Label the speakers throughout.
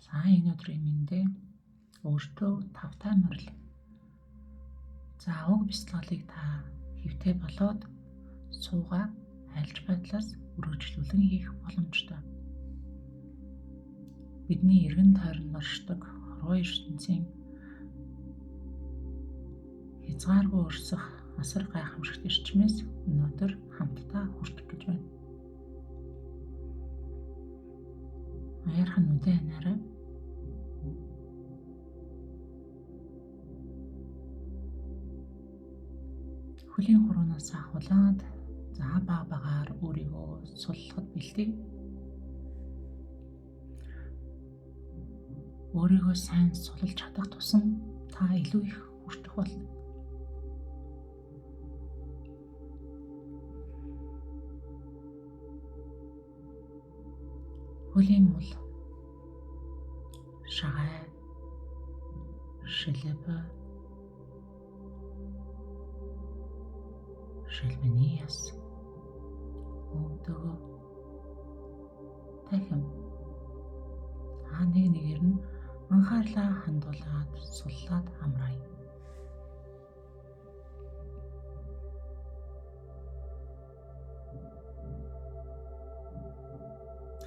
Speaker 1: За энэ өдрийн мэндэ өөртөө тавтай морил. За уг бяцлаглыг та хэвтээ болоод суугаа альж байдлаас үргэлжлүүлэн хийх боломжтой. Бидний эргэн тойронд оршдог хорвоо ертөнцийн хязгааргүй өрсөх асар гайхамшигт эрчмээс өнөөдөр хамтдаа хүртэх гэж байна. Аяархан үдэ анаарай. Хөлийн хуруунаас ахуулаад багаар өөрийгөө суллахад бэлдээ. Өөрийгөө сайн сулж чадах тусам та илүү их хүртэх болно. Хөлийн мул, шагай, шилбэ, шилбэний яс, өвдөгөө, дахин нэгээр нь анхаарлаа хандуулаад суллаад амраа.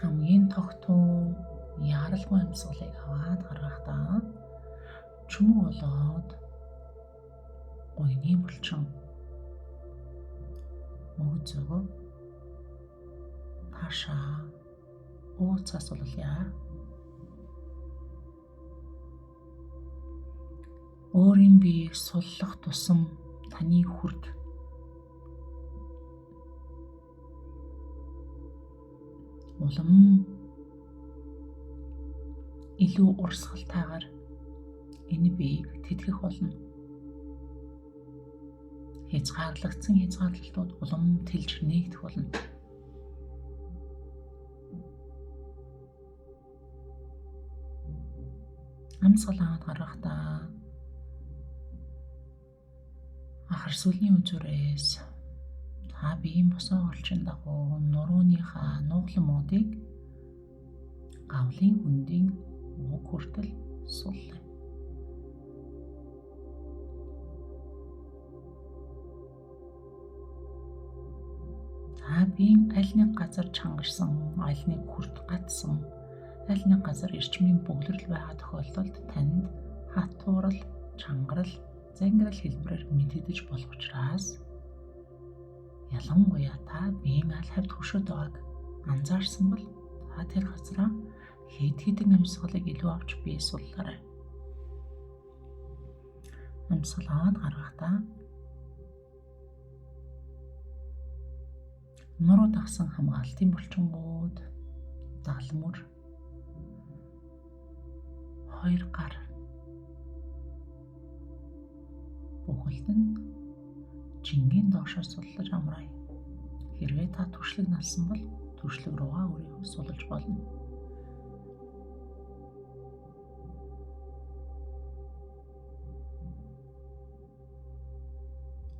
Speaker 1: Хамгийн тогтун яаралгүй амьсгалыг аваад гаргахдаа чүмэг болоод гойны булчин мөгзөгөө хашаа ууцаас суллая. Өөрийн биеийг суллах тусам таны хүрд улам илүү урсгалтайгаар энэ биеийг тэтгэх болно. Хязгаарлагдсан хязгаарлалтууд улам тэлж нээгдэх болно. Амьсгал аваад гаргахдаа ахар сүлний үзүүрээс та биеийн босоо орчин дагуу нурууныхаа нуглан модыг гавлын хөндийн уг хүртэл суллаа. Та биеийн аль нэг газар чангарсан, аль нэг хүрт гатсан, аль нэг газар эрчмийн бөглөрөл байгаа тохиолдолд танд хатуурал, чангарал, зангирал хэлбэрээр мэдэгдэж болох учраас ялангуяа та биеийн аль хавьд хөшөөд байгааг анзаарсан бол та тэр газараа хэд хэдэн амьсгалыг илүү авч бие суллаарай. Амьсгал аваад гаргахдаа нуруу дагсан хамгаалтын булчингууд, далмөр, хоёр гар бүхэлд нь жингийн доошоо суллаж амраа. Хэрвээ та туршлаг налсан бол туршлаг руугаа өөрийгөө сулж болно.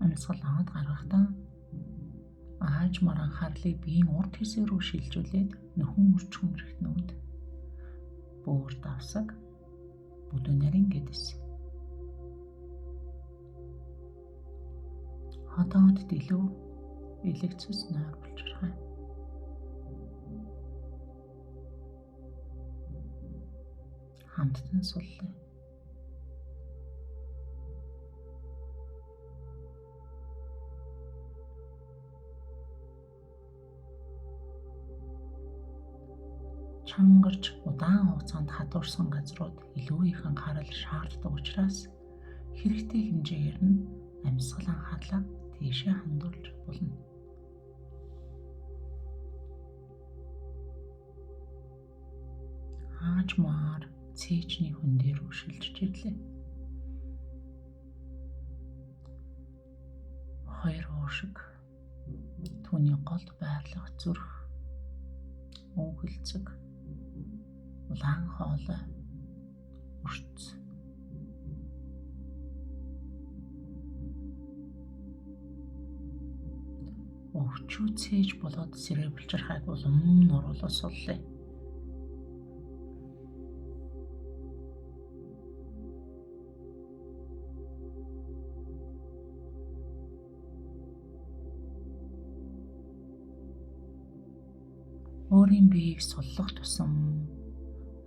Speaker 1: Амьсгал аваад гаргахдаа аажмаар анхаарлыг биеийн урд хэсэг рүү шилжүүлээд нөхөн өрчхөн эрхтнүүд, бөөр давсаг, бүдүүн нарийн гэдэс, хотоод дэлүү, элэгцэс нойр булчирхай. Хамтдан суллаа. Чангарч удаан хугацаанд хадуурсан газрууд илүү их анхаарал шаарддаг учраас хэрэгтэй хэмжээгээр нь амьсгал анхаарлаа тийшээ хандуулж болно. Аажмаар цээжний хүн дээр шилжиж ирлээ. Хоёр уушиг, түүний голд байрлах зүрх, өнгөлцөг, улаан хоолой, өрц, өвчүү цээж болоод сэрээ булчирхайг улам нуруулаа суллаа. Өөрийн биеийг суллах тусам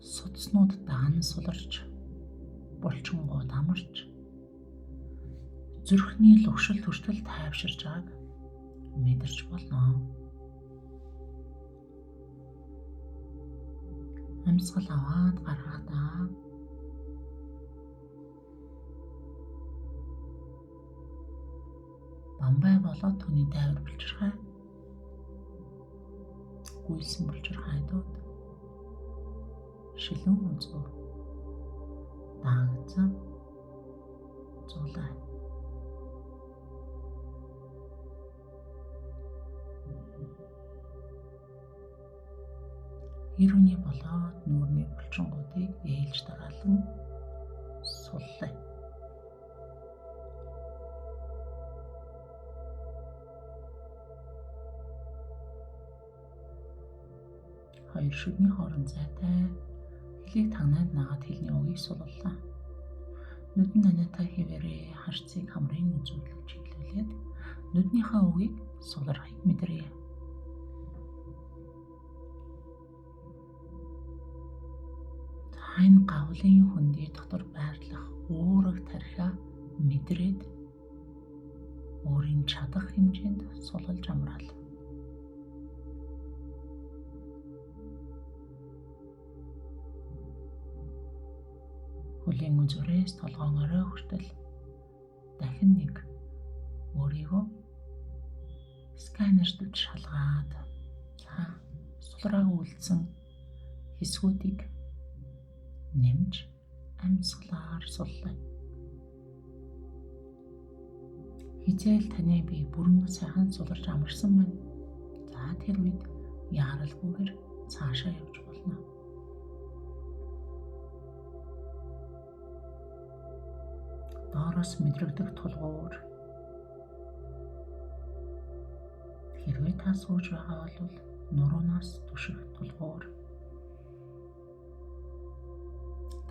Speaker 1: судснууд даан суларч, булчингууд амарч, зүрхний лувшил хүртэл тайвширч байгааг мэдэрч болно. Амьсгал аваад гаргахдаа бамбай болоод түүний дайвар булчирхай, гүйсэн булчирхай дууд, шилэн үзүү, даагцсан, зулай. Ирүүний болоод нүүрний булчингуудыг ээлж дараалан суллаа. Хоёр шүдний хооронд зайтай хөлийг тагнаад нагаад хэлний үгийг суллаа. Нүдэн наниатай хэвээрээ харцыг хамрын үзүүлэлт чиглүүлээд нүднийхээ үгийг сулрахыг мэдэрье. Хайн гавлын хөндөй дотор байрлах уураг тархиа мэдрээд өөрийн чадах хэмжээнд сулж амраал. Хөлийн үзүүрээс толгоон орой хүртэл дахин нэг өөрийгөө сканерт шалгаад сулраагүй үлдсэн хэсгүүдийг нэмж амьсгалаар суллаа. Хизээл таны бие бүрэн сайхан суларч амарсан байна. За тэр үед яаралгүйгээр цаашаа явж болно. Доороос мэдрэгдэх тулгуур. Хэрвээ та сууж байгаа бол нуруунаас түших тулгуур.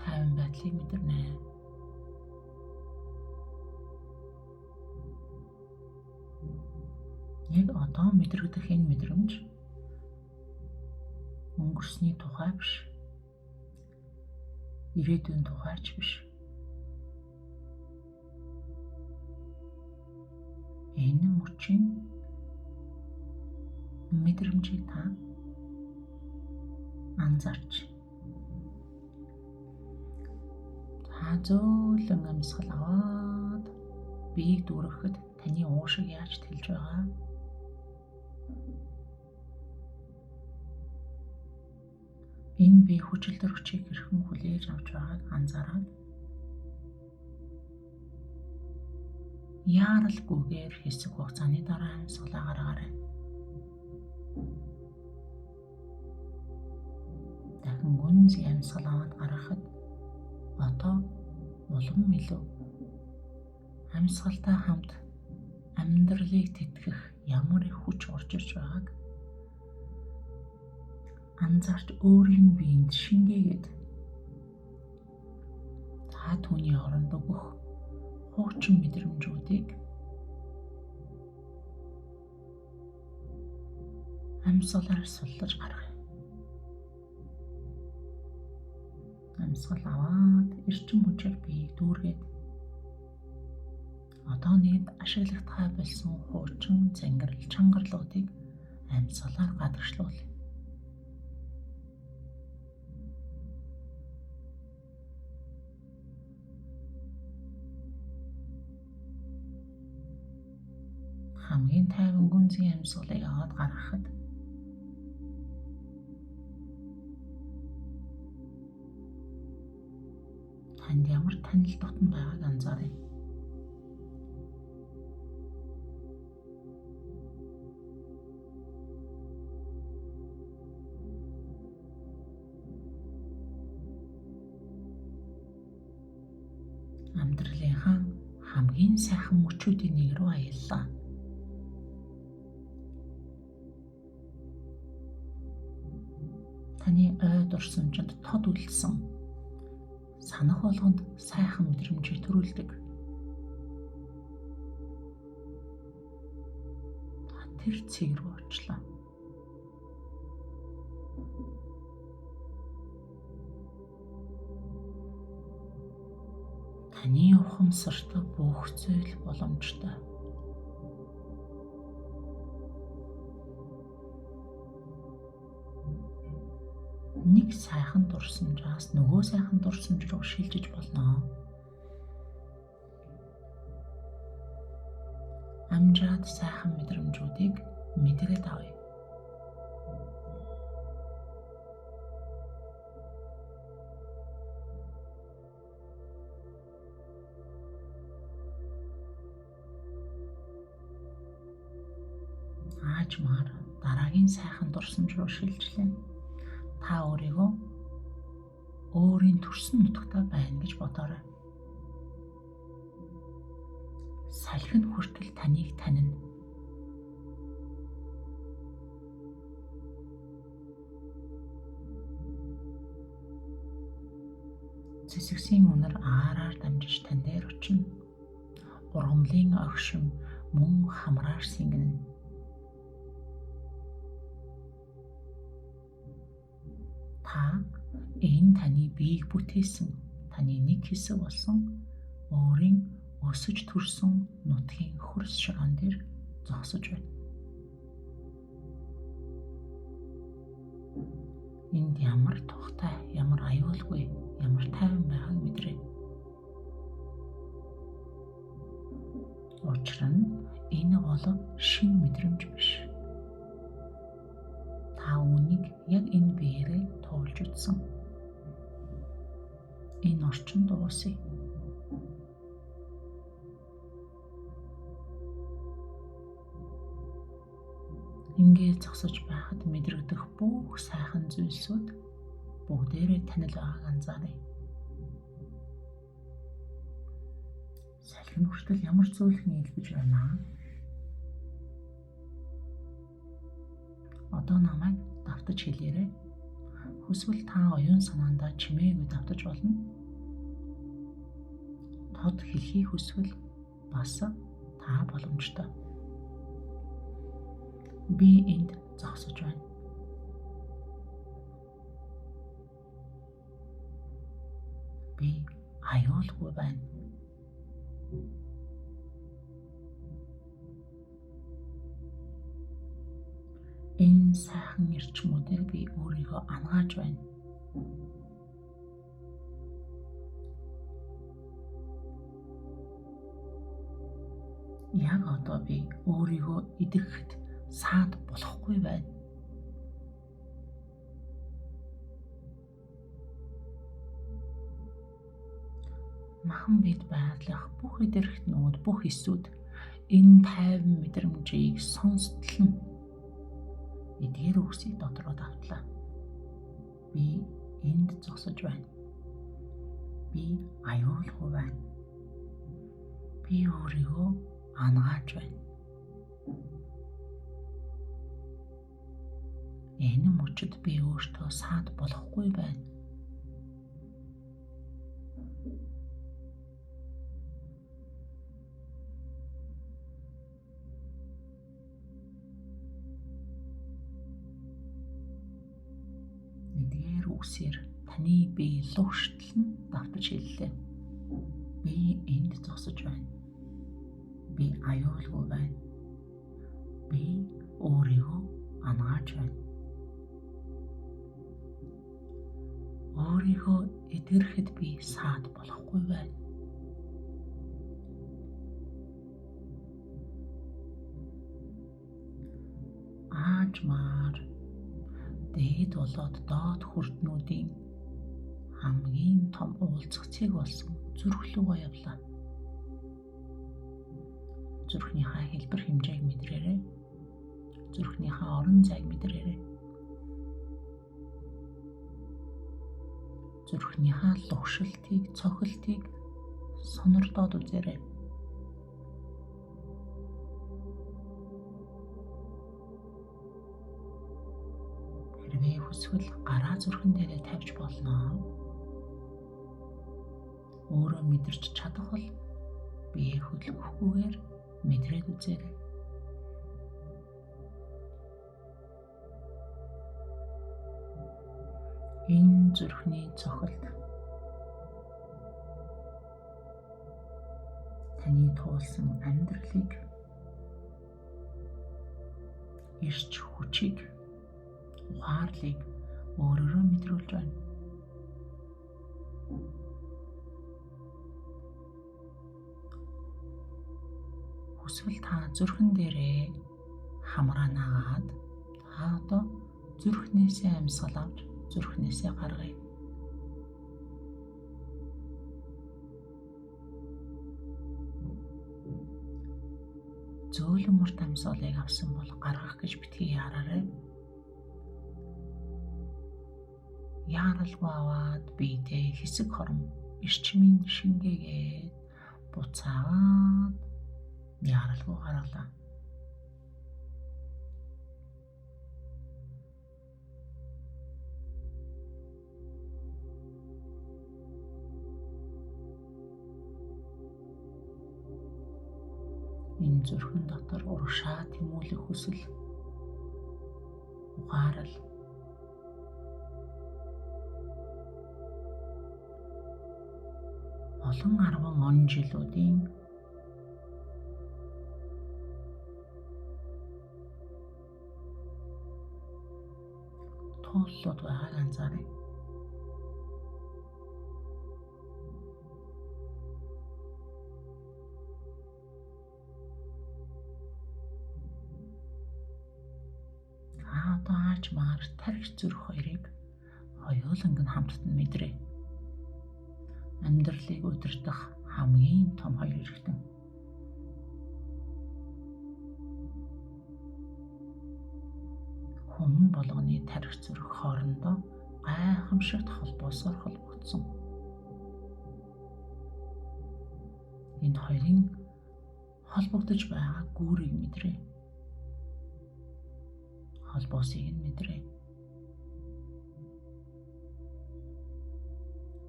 Speaker 1: Тайван байдлыг мэдэрнэ. Яг одоо мэдрэгдэх энэ мэдрэмж өнгөрсний тухай биш. Ирээдүйн тухайч биш. Энэ мөчийн мэдрэмжийг та анзаарч зөөлөн амьсгал аваад биеийг дүүрэхэд таны уушиг яаж тэлж байгаа? Энэ бие хүчил төрөгчийг хэрхэн хүлээж авч байгааг анзаараад яаралгүйгээр хэсэг хугацааны дараа амьсгалаа гаргаарай. Дахин гүнзгий амьсгал аваад гаргахад одоо улам илүү амьсгалтай хамт амьдралыг тэтгэх ямар их хүч орж ирж байгааг анзаарч өөрийн биеинд шингээгээд та түүний оронд өгөх хуучин мэдрэмжүүдийг амьсгалаар суллаж гаргая. Амьсгал аваад эрчим хүчээр биеийг дүүргээд одоо нийт ашиглагдахай болсон хуучин зангирал чангарлуудыг амьсгалаар гадагшлуулъя. Хамгийн тайван гүнзгий амьсгалыг аваад гаргахад танд ямар танил дотн байгааг анзааръя. Амьдралынхаа хамгийн сайхан мөчүүдийн нэг рүү аяллаа. Таны ой дурсамжинд тод үлдсэн санах болгонд сайхан мэдрэмжийг төрүүлдэг. Тэр цэг рүү очлоо. Таны ухамсарт бүх зүйл боломжтой. Нэг сайхан дурсамжаас нөгөө сайхан дурсамж руу шилжиж болно. Амжаад сайхан мэдрэмжүүдийг мэдрээд авъя. Аажмаар дараагийн сайхан дурсамж руу шилжлээ. Та өөрийгөө өөрийн төрсөн нутагтаа байна гэж бодоорой. Салхин хүртэл таныг танина. Цэцэгсийн үнэр аараар дамжиж тань дээр очино. Ургамлын огшин мөн хамраар сингэнэ. Та энэ таны биеийг бүтээсэн, таны нэг хэсэг болсон өөрийн өсөж төрсөн нутгийн хөрс шорон дээр зогсож байна. Энд ямар тухтай, ямар аюулгүй, ямар тайван байгааг мэдрээ. Учир нь энэ бол шинэ мэдрэмж биш. Та үүнийг яг энэ биеэрээ туулж үзсэн. Энэ орчинд уусъя. Ингээд зогсож байхад мэдрэгдэх бүх сайхан зүйлсүүд бүгдээрээ танил байгааг анзааръя. Салхин хүртэл ямар зүйлхэн илбэж байна. Одоо намайг давтаж хэлээрэй. Хүсвэл та оюун санаандаа чимээгүй давтаж болно. Тод хэлхийг хүсвэл бас та боломжтой. Би энд зогсож байна. Би аюулгүй байна. Энэ сайхан эрчмүүдээр би өөрийгөө ангааж байна. Яг одоо би өөрийгөө идэвхэд саад болохгүй байна. Махан бид байгалах бүх идэрхтнүүд, бүх эсүүд энэ тайван мэдрэмжийг сонстол нь эдгээр үгсийг дотроо давтлаа. Би энд зогсож байна. Би аюулгүй байна. Би өөрийгөө ангааж байна. Энэ мөчөд би өөртөө саад болохгүй байна. Эдгээр үгсээр таны бие лугштлан давтаж хэллээ. Би энд зогсож байна. Би аюулгүй байна. Би өөрийгөө ангааж байна. Өөрийгөө эдгэрхэд би саад болохгүй байна. Аажмаар дээд болоод доод хүрднүүдийн хамгийн том уулзагцыг болсон зүрх рүү явлаа. Зүрхнийхээ хэлбэр хэмжээг мэдрээрэй. Зүрхнийхээ орон зайг мэдрээрэй. Зүрхнийхээ лугшилтыг, цохилтыг сонирдоод үзээрэй. Хэрвээ хүсвэл гараа зүрхэн дээрээ тавьж болно. Өөрөө мэдэрч чадах бол бие хөдөлгөхгүйгээр мэдрээд үзээрэй. Энэ зүрхний цохилт таны туулсан амьдралыг, ирч хүчийг, ухаарлыг өөрөөрөө мэдрүүлж байна. Хүсвэл та зүрхэн дээрээ хамраа наагаад та одоо зүрхнээсээ амьсгал авч зүрхнээсээ гаргая. Зөөлөн урт амьсгалыг авсан бол гаргах гэж битгий яараарай. Яаралгүй аваад биедээ хэсэг хорон эрчмийн шингээгээд буцаагаад яаралгүй гаргалаа. Энэ зүрхэн дотор урагшаа тэмүүлэх хүсэл, ухаарал, олон 10 он жилүүдийн тууллууд байгааг анзаарай. Одоо аажмаар тархи зүрх хоёрыг хоёуланг нь хамтд нь мэдрээ. Амьдралыг удирдах хамгийн том хоёр эрхтэн. Хүн болгоны тархи зүрх хоорондоо гайхамшигт холбоосоор холбогдсон. Энэ хоёрын холбогдож байгаа гүүрийг мэдрээ. Холбоосыг нь мэдрээ.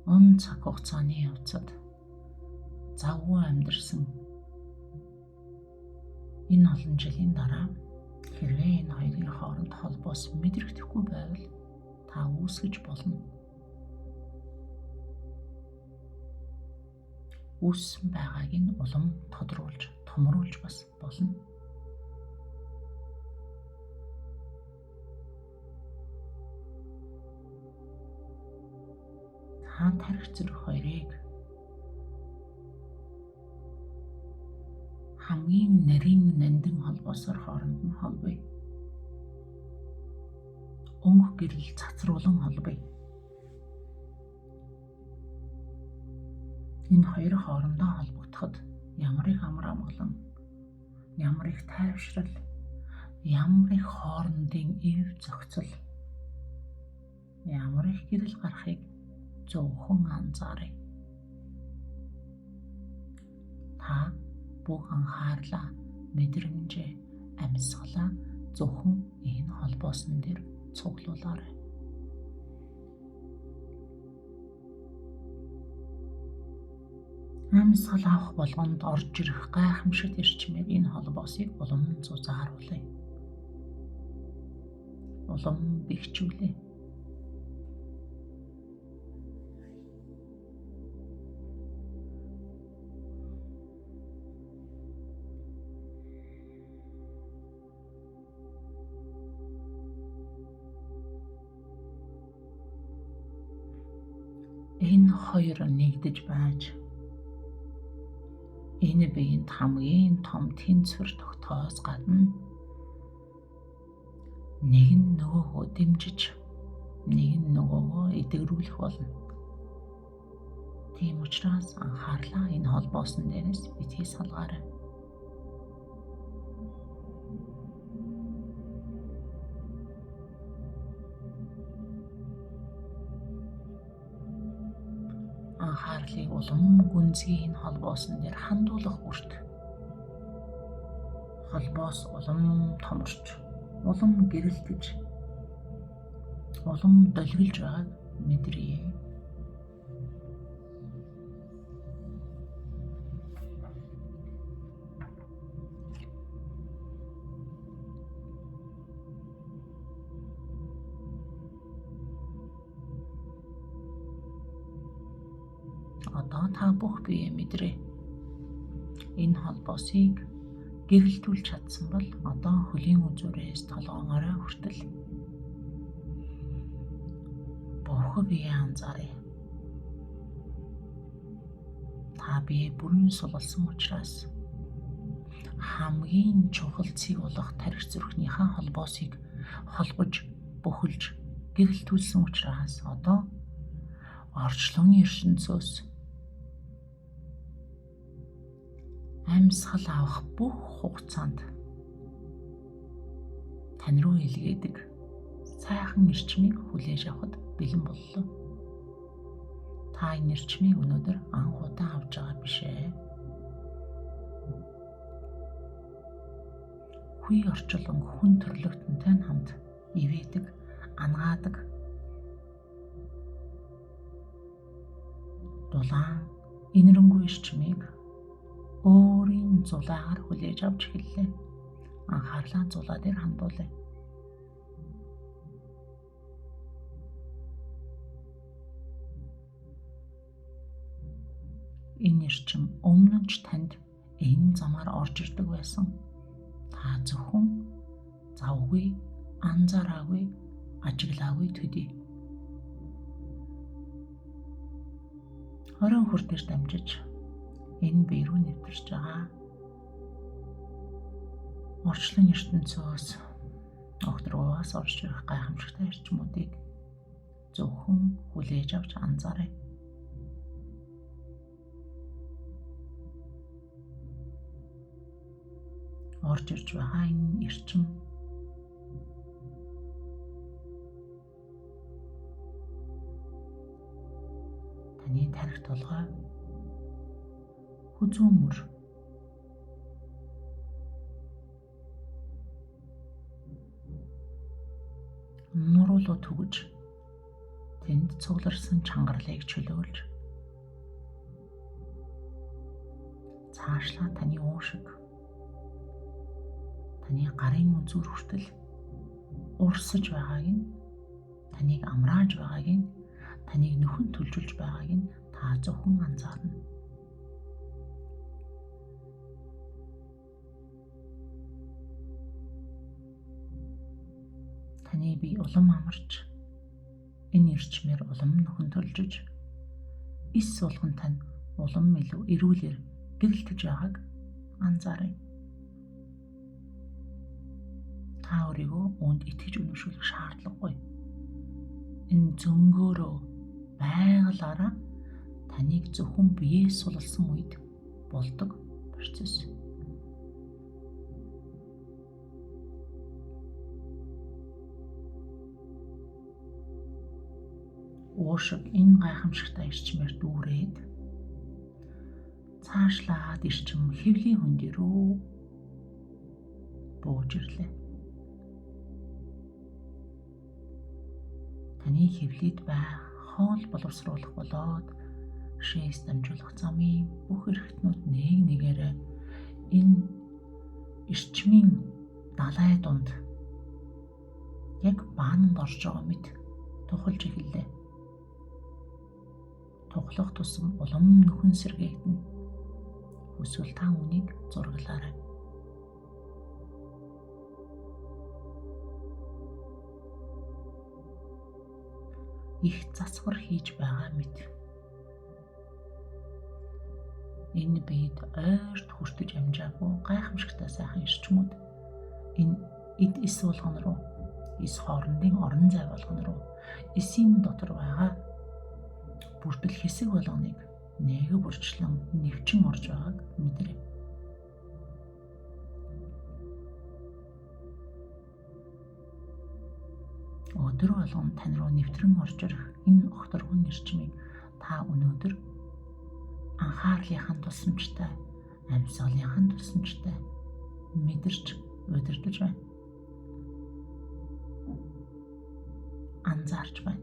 Speaker 1: Он цаг хугацааны явцад завгүй амьдарсан энэ олон жилийн дараа хэрвээ энэ хоёрын хооронд холбоос мэдрэгдэхгүй байвал та үүсгэж болно. Үүссэн байгааг нь улам тодруулж, томруулж бас болно. Та тархи зүрх хоёрыг хамгийн нарийн нандин холбоосоор хооронд нь холбоё. Өнгө гэрэл цацруулан холбоё. Энэ хоёр хоорондоо холбогдоход ямар их амар амгалан, ямар их тайвшрал, ямар их хоорондын ив зохицол, ямар их гэрэл гарахыг зөвхөн анзаарай. Та бүх анхаарлаа, мэдрэмжээ, амьсгалаа зөвхөн энэ холбоосон дээр цуглуулаарай. Амьсгал авах болгонд орж ирэх гайхамшигт эрчмээр энэ холбоосыг улам зузааруулъя. Улам бэхжүүлье. Энэ хоёр нэгдэж байж энэ биеинд хамгийн том тэнцвэр тогтоос гадна нэг нь нөгөөгөө дэмжиж, нэг нь нөгөөгөө эдгэрүүлэх болно. Тийм учраас анхаарлаа энэ холбоосон дээрээс битгий салгаарай. Анхаарлыг улам гүнзгий энэ холбоосон дээр хандуулах бүрт холбоос улам томорч, улам гэрэлтэж, улам долгилж байгааг мэдрээ. Одоо та бүх бие мэдрээ. энэ холбоосыг гэрэлтүүлж чадсан бол одоо хөлийн үзүүрээс толгоонороо хүртэл бохоо бие анзаарай. Та бие бүрэн сулсан учраас хамгийн чухал цэг болох тархи зүрхнийхээ холбоосыг холбож, бөхөлж, гэрэлтүүлсэн учраас одоо орчлон ертөнцөөс амьсгал авах бүх хугацаанд тань руу илгээдэг сайхан эрчмийг хүлээж авахд бэлэн боллоо. Та энэ эрчмийг өнөөдөр анхудаа авч байгаа биш ээ. Хүй орчлон хүн төрлөختөнтэй хамт ивэдэг, ангаадаг, дулаан, инэрэнгүй эрчмийг өөрийн зулаагаар хүлээж авч эхэллээ. Анхаарлаа зулаа дээр хандуулъя. Энэ эрчим өмнө нь ч танд энэ замаар орж ирдэг байсан. Та зөвхөн завгүй, анзаараагүй, ажиглаагүй төдий. Орон хөр дээр дамжиж энэ бие рүү нэвтэрч байгаа орчлон ертөнцөөс огтруугаас орж ирэх гайхамшигтай эрчмүүдийг зөвхөн хүлээж авч анзаарай. Орж ирж байгаа энэ эрчим таны тархи толгой, хүзүү мөр, нуруулуу түгэж тэнд цугларсан чангарлыг чөлөөлж цаашлаа таны уушиг, таны гарын үзүүр хүртэл урсаж байгааг нь, таныг амрааж байгааг нь, таныг нөхөн төлжүүлж байгааг нь та зөвхөн анзаарна. Таны бие улам амарч, энэ эрчмээр улам нөхөн төлжөж, эс суулган тань улам илүү эрүүлэр гэрэлтэж байгааг анзаарай. Та өөрийгөө үүнд итгэж үнэмшүүлэх шаардлагагүй. Энэ зөнгөөрөө байгалаараа таныг зөвхөн биеэ сулсан үед болдог процесс. Уушиг энэ гайхамшигтай эрчмээр дүүрээд цаашлаад эрчим хэвлийн хөндий рүү бууж ирлээ. Таны хэвлийд байх хоол боловсруулах болоод шээс дамжуулах замын бүх эрхтнүүд нэг нэгээрээ энэ эрчмийн далай дунд яг баананд орж байгаа мэт тухалж эхэллээ. Тухлах тусам улам нөхөн сэргээгдэнэ. Хүсвэл та үнийг зурглаарай. Их засвар хийж байгаа мэт. Энэ биед ойрт хүртэж амжаагүй гайхамшигтай сайхан эрчмүүд энэ эд эс болгон руу, эс хоорондын орон зай болгон руу, эсийн дотор байгаа бүрдэл хэсэг болгоныг нэгэ бүрчлэн нэвчин орж байгааг мэдрээ. Өдөр болгон тань руу нэвтрэн орж ирэх энэ огторгон эрчмийг та өнөөдөр анхаарлынхаа тусламжтай, амьсгалынхаа тусламжтай мэдэрч удирдах байна. Анзаарч байна.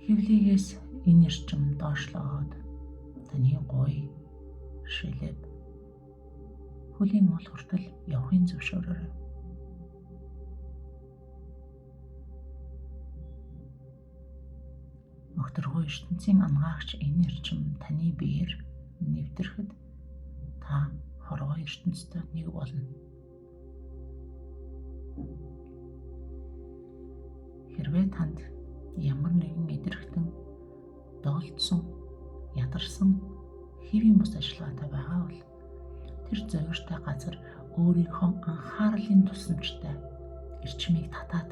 Speaker 1: Хэвлийгээс энэ эрчим доошлоод таны гуй, шилэг, хөлийн мол хүртэл явахын зөвшөөрөөрэй. Огторгой ертөнцийн ангаагч энэ эрчим таны биеэр нэвтрэхэд та хорвоо ертөнцтэй нэг болно. Хэрвээ танд ямар нэгэн идэрхтэн доолдсон, ядарсан хэвийн бус ажиллагаатай байгаа бол тэр зовиртой газар өөрийнхөө анхаарлын тусламжтай эрчмийг татаад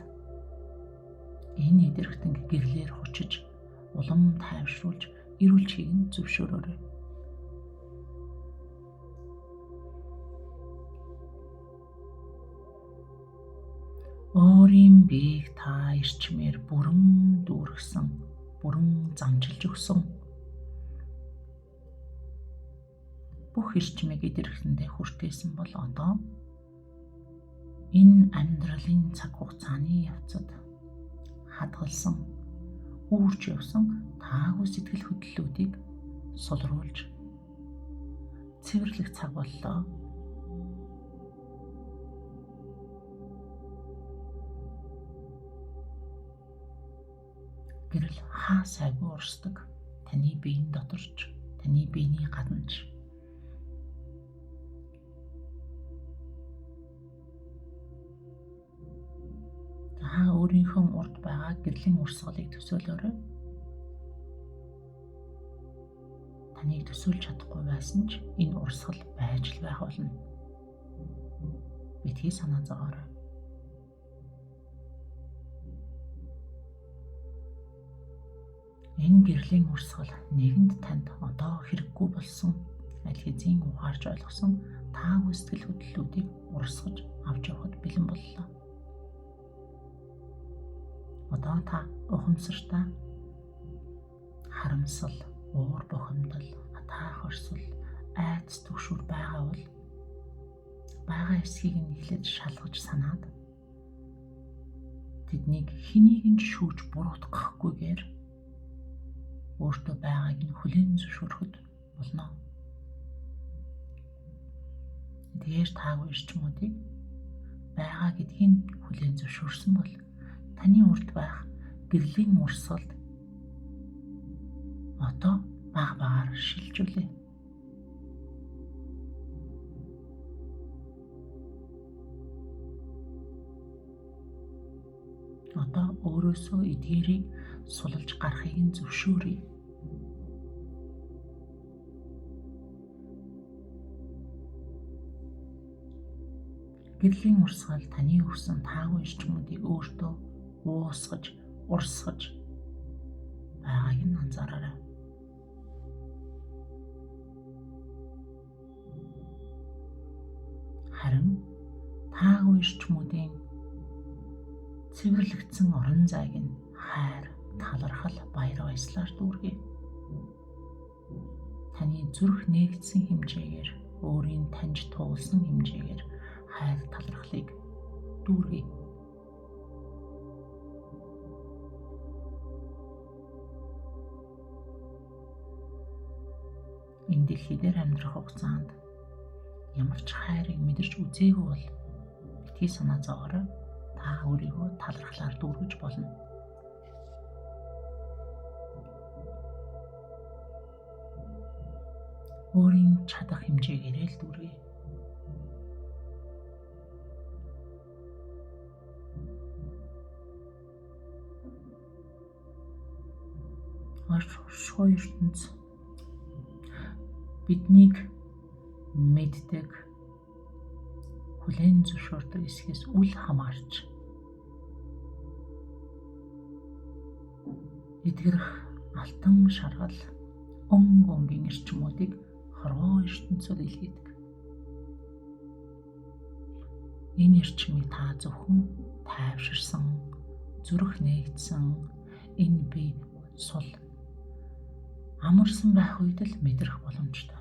Speaker 1: энэ идэрхтэнг гэрлээр хучиж улам тайвшруулж эрүүлчихийг нь зөвшөөрөөрэй. Өөрийн биеийг та эрчмээр бүрэн дүүргэсэн, бүрэн замжилж өгсөн. Бүх эрчмийг идэрхтэндээ хүртээсэн бол одоо энэ амьдралын цаг хугацааны явцад хадгалсан, үүрч явсан таагүй сэтгэл хөдлөлүүдийг сулруулж цэвэрлэх цаг боллоо. Гэрэл хаа сайгүй урсдаг таны биеийн доторч, таны биений гаднаж. Та өөрийнхөө урд байгаа гэрлийн урсгалыг төсөөлөөрэй. Таныг төсөөлж чадахгүй байсан ч энэ урсгал байж л байх болно. Битгий санаа зовоорой. Энэ гэрлийн урсгал нэгэнд танд одоо хэрэггүй болсон аль хэзээ ухаарч ойлгосон таагүй сэтгэл хөдлөлүүдийг урсгаж авч явахад бэлэн боллоо. Одоо та ухамсартай харамсал, уур бухимдал, атаа хорсол, айдас түгшүүр байгаа бол байгаа эсхийг нь эхлэж шалгаж санаад тэднийг хэнийг нь шүүж буруутгахгүйгээр өөртөө байгааг нь хүлээн зөвшөөрөхөд болно. Эдгээр таагүй эрчмүүдийг байгаа гэдгийг хүлээн зөвшөөрсөн бол таны урд байх гэрлийн урсгалд одоо баг багаар шилжүүлээ. Одоо өөрөөсөө эдгээрийг сулж гарахыг нь зөвшөөрье. Гэрлийн урсгал таны өгсөн таагүй эрчмүүдийг өөртөө уусгаж, урсгаж байгааг нь анзаараарай. Харин таагүй эрчмүүдийн цэвэрлэгдсэн орон зайг нь хайр, талархал, баяр баясгалаар дүүргэе. Таны зүрх нээгдсэн хэмжээгээр, өөрийн таньж туулсан хэмжээгээр хайр, талархлыг дүүргэе. Энэ дэлхий дээр амьдрах хугацаанд ямар ч хайрыг мэдэрч үзээгүй бол битгий санаа зовоорой. Та өөрийгөө талархлаар дүүргэж болно. Өөрийн чадах хэмжээгээр л дүүргэе. Оршихуй ертөнц биднийг мэддэг, хүлээн зөвшөөрдөг эсхээс үл хамаарч эдгэрэх алтан шаргал, өнгийн эрчмүүдийг хорвоо ертөнцөд илгээдэг. Энэ эрчмийг та зөвхөн тайвширсан, зүрх нээгдсэн энэ бие сул амарсан байх үед л мэдрэх боломжтой.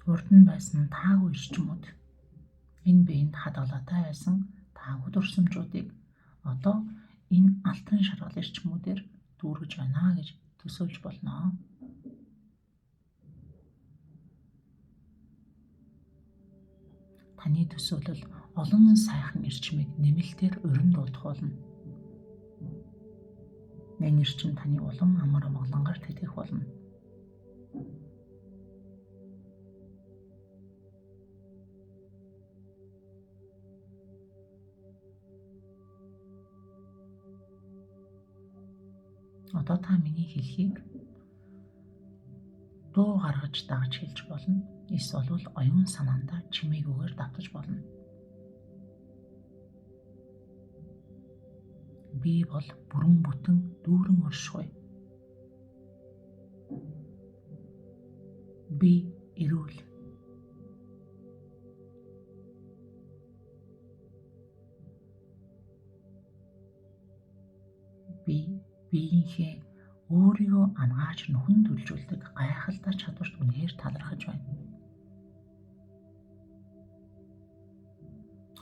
Speaker 1: Урд нь байсан таагүй эрчмүүд, энэ биеинд хадгалаатай байсан таагүй дурсамжуудыг одоо энэ алтан шаргал эрчмүүдээр дүүргэж байна гэж төсөөлж болно. Таны төсөөлөл олон сайхан эрчмийг нэмэлтээр урин дуудах болно. Энэ эрчим таны улам амар амгалангаар тэтгэх болно. Одоо та миний хэлхийг дуу гаргаж дагаж хэлж болно. Эсвэл оюун санаандаа чимээгүйгээр давтаж болно. Би бол бүрэн бүтэн дүүрэн оршихуй. Би эрүүл. Би биеийнхээ өөрийгөө ангааж нүхэн түлжүүлдэг гайхалтай чадварт үнээр талархаж байна.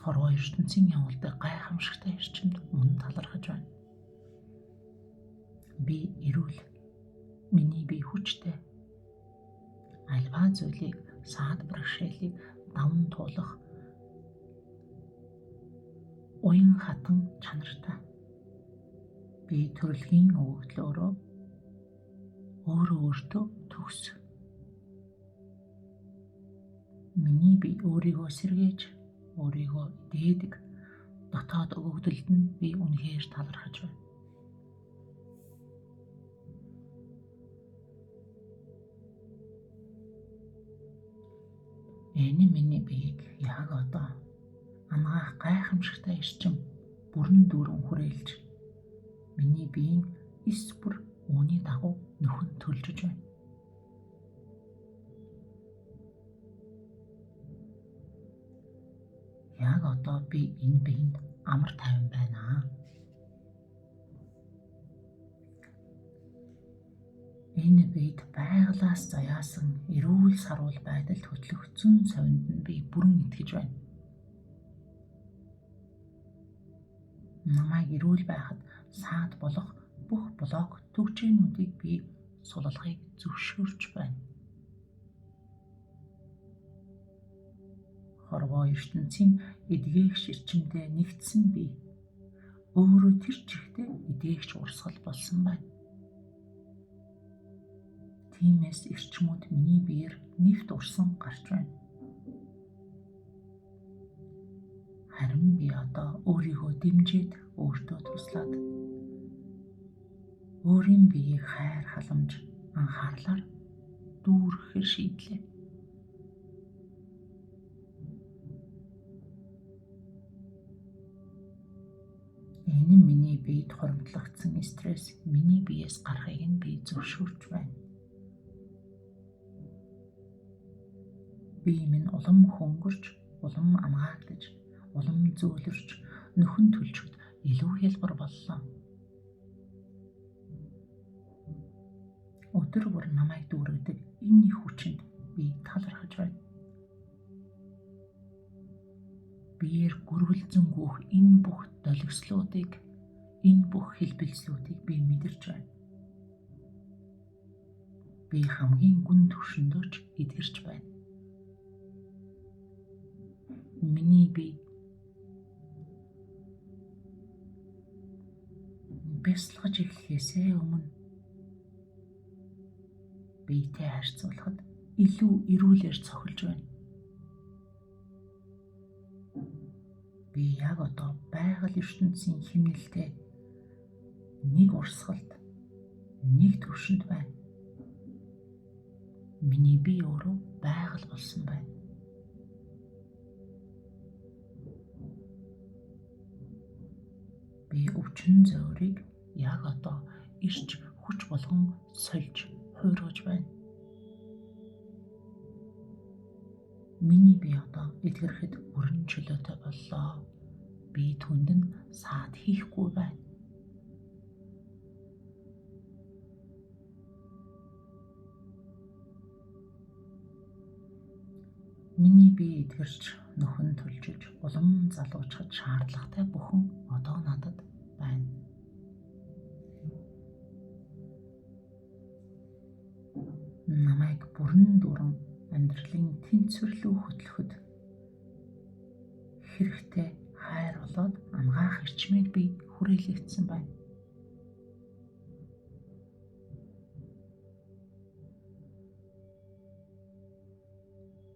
Speaker 1: Хорвоо ертөнцийн явуулдаг гайхамшигтай эрчимд мөн талархаж байна. Би эрүүл. Миний бие хүчтэй. Альва зүйлийг саад бэрхшээлийг даван туулах уян хатан чанартай. Би төрөлхийн өгөгдлөөрөө өөртөө төгс. Миний бие өөрийгөө сэргээж, өөрийгөө дээдэг дотоод өгөгдөлд нь би үнэхээр талархаж байна. Энэ миний биеийг яг одоо ангаах гайхамшигтай эрчим бүрэн дүүрэн хүрээлж миний биеийн эс бүр үүний дагуу нөхөн төлжөж байна. Яг одоо би энэ биеинд амар тайван байна. Энэ биед байгалаас заяасан эрүүл сарвал байдалд хөтлөгдсөн совинд нь би бүрэн итгэж байна. Намайг эрүүл байхад саад болох бүх блок төгжээнүүдийг би сулалхыг зөвшөөрч байна. Хорвоо ертөнцийн эдгээгч эрчимтэй нэгдсэн би өөрөө тэр чигтээ эдгээгч урсгал болсон байна. Тиймээс эрчмүүд миний биеэр нэвт урсан гарч байна. Харин би одоо өөрийгөө дэмжиж өөртөө туслаад өөрийн биеийг хайр халамж анхаарлаар дүүргэхээр шийдлээ. Энэ миний биед хуримтлагдсан стресс миний биеэс гарахыг нь би зөвшөөрч байна. Бие минь улам хөнгөрч, улам ангаагдаж, улам зөөлрч, нөхөн түлжгд илүү хялбар боллоо. Өдөр бүр намайг дүүргэдэг энэ их хүчинд би талархаж байна. Биеэр гөрвөлзөн гүйх энэ бүх долгислуудыг, энэ бүх хэлбэлзлүүдийг би мэдэрч байна. Би хамгийн гүн түвшиндөөч эдгэрч байна. Миний бие бясалгаж эхлэхээсээ өмнө биетэй харьцуулахад илүү эрүүлэр цохилж байна. Би яг одоо байгаль ертөнцийн хэмнэлтэй нэг урсгалд, нэг төвшөнд байна. Миний бие өөрөө байгаль болсон байна. Би өвчин зөөрийг яг одоо ирж хүч болгон сольж хуургаж байна. Миний бие одоо эдгэрхэд бүрэн чөлөөтэй боллоо. Би түнд нь саад хийхгүй байна. Миний бие эдгэрч нөхөн төлжиж улам залуучхад шаардлагатай бүхэн одоо надад байна. Намайг бүрэн дүүрэн амьдралын тэнцвэрлүү хөтлөхөд хэрэгтэй хайр болоод ангаах эрчмийг би хүрээлэгдсэн байна.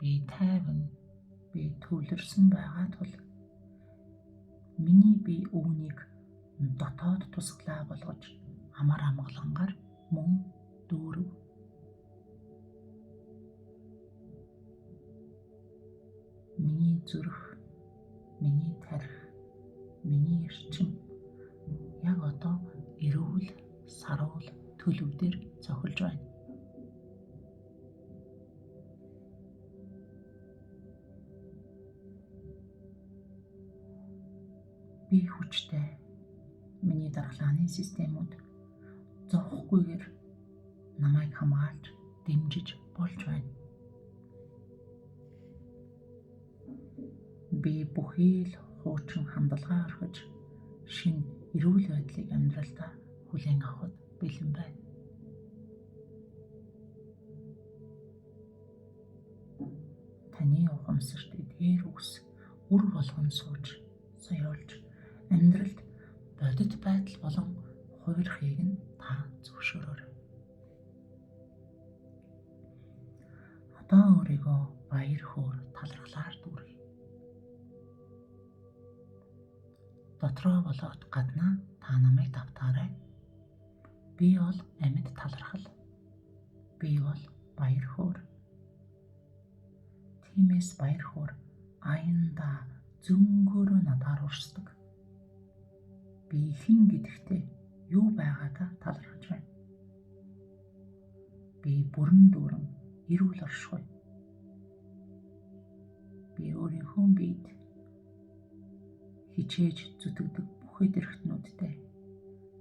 Speaker 1: Би тайван, би төвлөрсөн байгаа тул миний бие өвнийг дотоод тусглаа болгож амар амгалангаар мөн дүүрв. Миний зүрх, миний тарих, миний эрчим яг одоо эрүүл, саруул төлөвдөр цохилж байна. Би хүчтэй. Миний дархлааны системүүд зовхгүйгээр намайг хамгаалж, дэмжиж болж байна. Би бүхий л хуучин хандлагаа орхиж, шинэ эрүүл байдлыг амьдралдаа хүлээн авахд бэлэн байна. Таны ухамсарт эдгээр үс үр болгон сууж, соёолж, амьдралд бодит байдал болон хувирхийг нь та зөвшөөрөөрэй. Одоо өөрийгөө баяр хөөр талархлаар дүүргэй. Дотроо болоод гаднаа та намайг давтаарай. Би бол амьд талархал. Би бол баяр хөөр. Тиймээс баяр хөөр аяндаа зөнгөөрөө надаар урсдаг. Би хэн гэдэгтээ юу байгаадаа талархаж байна. Би бүрэн дүүрэн эрүүл оршихуй. Би өөрийнхөө биед хичээж зүтгэдэг бүх эрхтнүүдтэй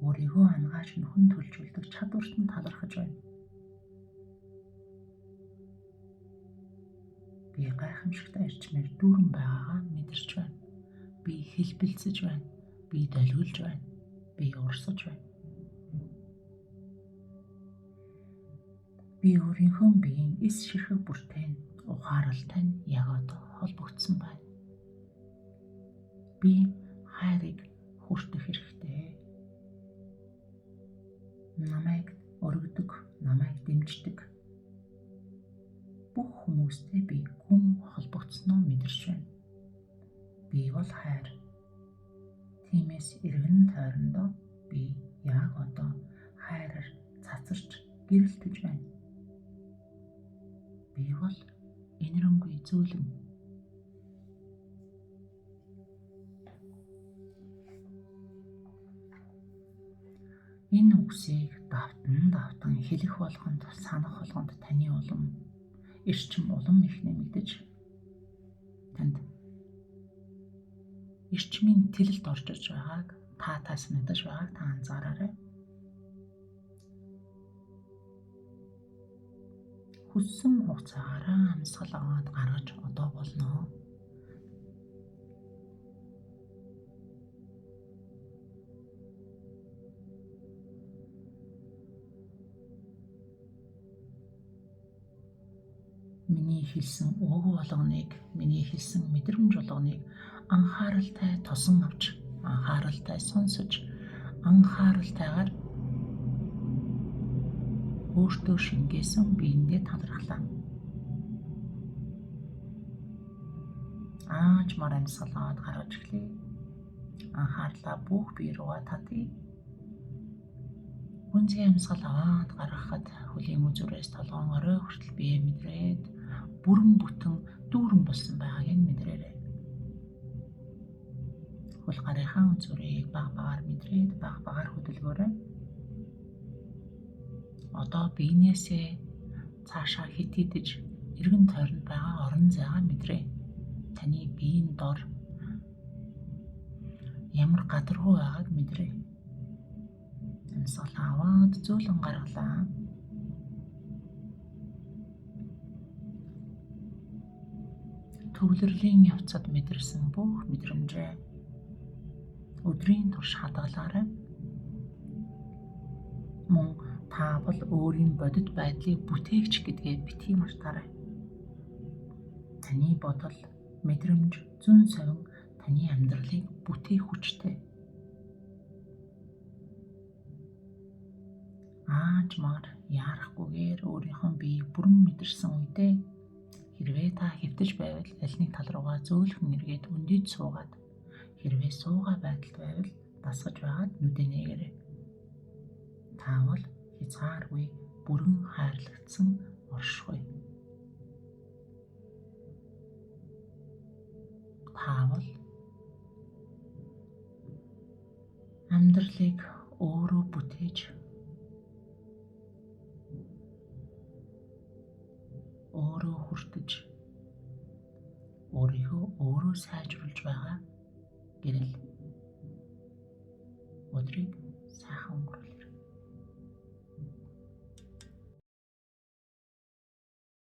Speaker 1: өөрийгөө ангааж нөхөн төлжүүлдэг чадварт нь талархаж байна. Би гайхамшигтай эрчмээр дүүрэн байгаагаа мэдэрч байна. Би хэлбэлцэж байна. Би долгилж байна. Би урсаж байна. Би өөрийнхөө биеийн эс ширхэг бүртээ ухааралтай нь яг одоо холбогдсон байна. Би хайрыг хүртэх хэрэгтэй. Намайг өргөдөг, намайг дэмждэг бүх хүмүүстэй би гүн холбогдсноо мэдэрч байна. Би бол хайр. Тиймээс эргэн тойрондоо би яг одоо хайраар цацарч гэрэлтэж байна. Би бол энэрэнгүй зөөлөн. Энэ үгсийг давтан хэлэх болгонд, санах болгонд таны улам эрчим улам их нэмэгдэж танд эрчмийн тэлэлд орж иж байгааг та санагдаж байгааг та анзаараарай. Хүссэн хугацаараа амьсгал аваад гаргаж одоо болно. Миний хэлсэн үг болгоныг, миний хэлсэн мэдрэмж болгоныг анхааралтай тосон авч, анхааралтай сонсож, анхааралтайгаар өөртөө шингээсэн биендээ талархлаа. Аажмаар амьсгалаад гаргаж эхлэе. Анхаарлаа бүх бие руугаа татъя. Гүнзгий амьсгал аваад гаргахад хөлийн үзүүрээс толгоон орой хүртэл бие мэдрээд бүрэн бүтэн дүүрэн болсон байгааг нь мэдрээрэй. Хөл гарынхаа үзүүрийг баг-багаар мэдрээд баг-багаар хөдөлгөөрэй. Одоо биенээсээ цаашаа хит идэж эргэн тойронд байгаа орон зайгаа мэдрээ. Таны биеийн дор ямар гадаргуу байгааг мэдрээ. Амьсгал аваад зөөлөн гаргалаа. Төвлөрлийн явцад мэдэрсэн бүх мэдрэмжээ өдрийн турш хадгалаарай. Мөн та бол өөрийн бодит байдлыг бүтээгч гэдгээ битгий мартаарай. Таны бодол, мэдрэмж, зүүн совин таны амьдралыг бүтээх хүчтэй. Аажмаар яарахгүйгээр өөрийнхөө биеийг бүрэн мэдэрсэн үедээ хэрвээ та хэвтэж байвал аль нэг тал руугаа зөөлхөн эргээд өндөж суугаад, хэрвээ суугаа байдалд байвал дасгаж байгаад нүдээ нээгээрэй. Таавал хязгааргүй бүрэн хайрлагдсан оршихуй. Таавал амьдралыг өөрөө бүтээж, өөрөө хүртэж, өөрийгөө өөрөө сайжруулж байгаа гэрэл. Өдрийг сайхан